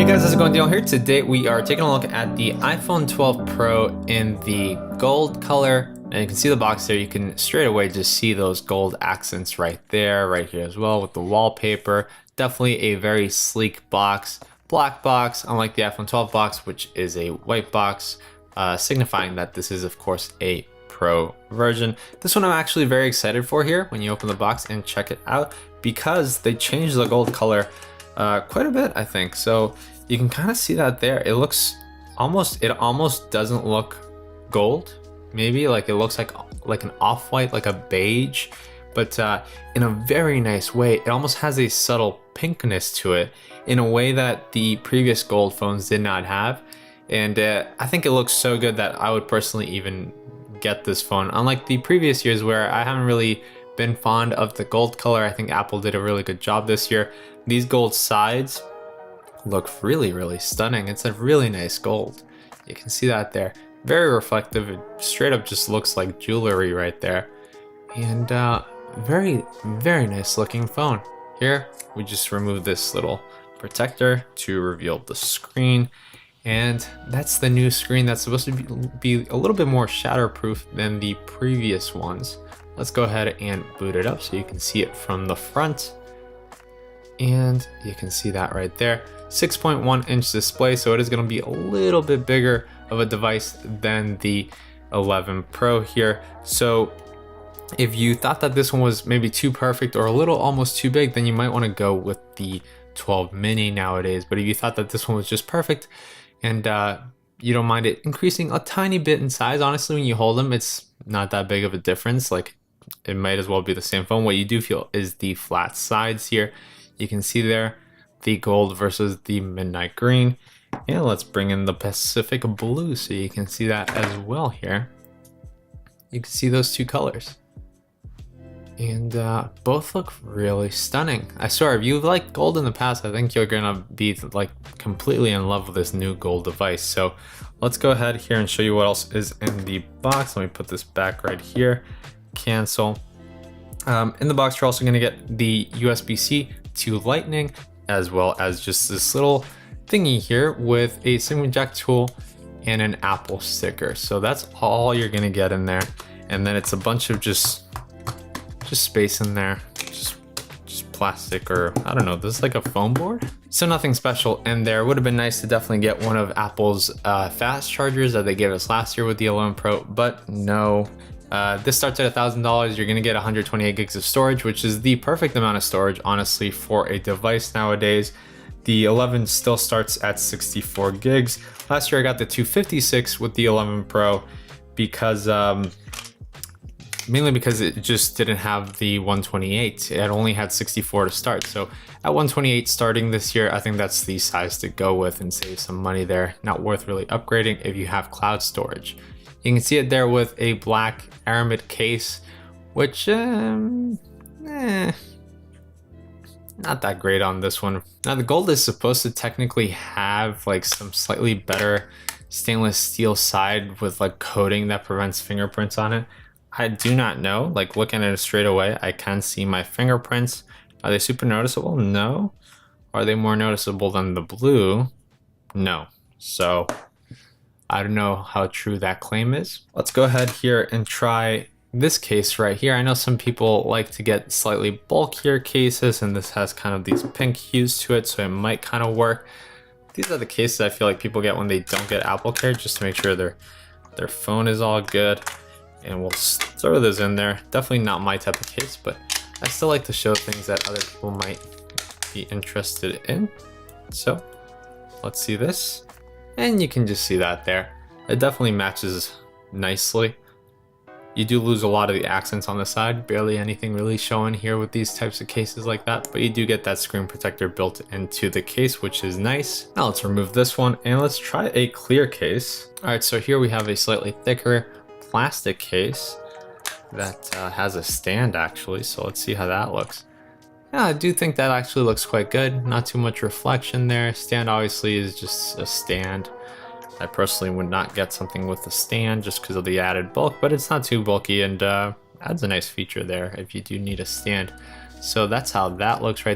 Hey guys, how's it going? Dale here. Today we are taking a look at the iPhone 12 Pro in the gold color. And you can see the box there. You can straight away just see those gold accents right there, right here as well with the wallpaper. Definitely a very sleek box, black box, unlike the iPhone 12 box, which is a white box, signifying that this is of course a Pro version. This one I'm actually very excited for here when you open the box and check it out because they changed the gold color quite a bit, I think. So you can kind of see that there. It looks almost, it almost doesn't look gold. Maybe like it looks like an off-white, like a beige, but in a very nice way. It almost has a subtle pinkness to it in a way that the previous gold phones did not have. And I think it looks so good that I would personally even get this phone. Unlike the previous years where I haven't really been fond of the gold color. I think Apple did a really good job this year. These gold sides look really, really stunning. It's a really nice gold. You can see that there. Very reflective. It straight up just looks like jewelry right there. And very, very nice looking phone. Here, we just remove this little protector to reveal the screen. And that's the new screen that's supposed to be a little bit more shatterproof than the previous ones. Let's go ahead and boot it up so you can see it from the front. And you can see that right there. 6.1 inch display, so it is going to be a little bit bigger of a device than the 11 Pro here. So if you thought that this one was maybe too perfect or a little almost too big, then you might want to go with the 12 mini nowadays. But if you thought that this one was just perfect and you don't mind it increasing a tiny bit in size, honestly, when you hold them, it's not that big of a difference. Like, it might as well be the same phone. What you do feel is the flat sides here. You can see there the gold versus the midnight green. And let's bring in the Pacific blue so you can see that as well here. You can see those two colors. And both look really stunning. I swear, if you've liked gold in the past, I think you're gonna be like completely in love with this new gold device. So let's go ahead here and show you what else is in the box. Let me put this back right here. Cancel. In the box, you're also going to get the USB-C to Lightning, as well as just this little thingy here with a SIM jack tool and an Apple sticker. So that's all you're going to get in there. And then it's a bunch of just space in there, just plastic, or I don't know, this is like a foam board. So nothing special in there. Would have been nice to definitely get one of Apple's fast chargers that they gave us last year with the 11 Pro, but no. This starts at $1,000. You're gonna get 128 gigs of storage, which is the perfect amount of storage, honestly, for a device nowadays. The 11 still starts at 64 gigs. Last year I got the 256 with the 11 Pro because, mainly because it just didn't have the 128. It only had 64 to start. So at 128 starting this year, I think that's the size to go with and save some money there. Not worth really upgrading if you have cloud storage. You can see it there with a black Aramid case, which, not that great on this one. Now the gold is supposed to technically have like some slightly better stainless steel side with like coating that prevents fingerprints on it. I do not know, like looking at it straight away, I can see my fingerprints. Are they super noticeable? No. Are they more noticeable than the blue? No. So I don't know how true that claim is. Let's go ahead here and try this case right here. I know some people like to get slightly bulkier cases, and this has kind of these pink hues to it, so it might kind of work. These are the cases I feel like people get when they don't get AppleCare, just to make sure their phone is all good. And we'll throw those in there. Definitely not my type of case, but I still like to show things that other people might be interested in. So let's see this. And you can just see that there. It definitely matches nicely. You do lose a lot of the accents on the side. Barely anything really showing here with these types of cases like that. But you do get that screen protector built into the case, which is nice. Now let's remove this one and let's try a clear case. All right, so here we have a slightly thicker plastic case that has a stand actually. So let's see how that looks. Yeah, I do think that actually looks quite good. Not too much reflection there. Stand obviously is just a stand. I personally would not get something with a stand just because of the added bulk, but it's not too bulky and adds a nice feature there if you do need a stand. So that's how that looks right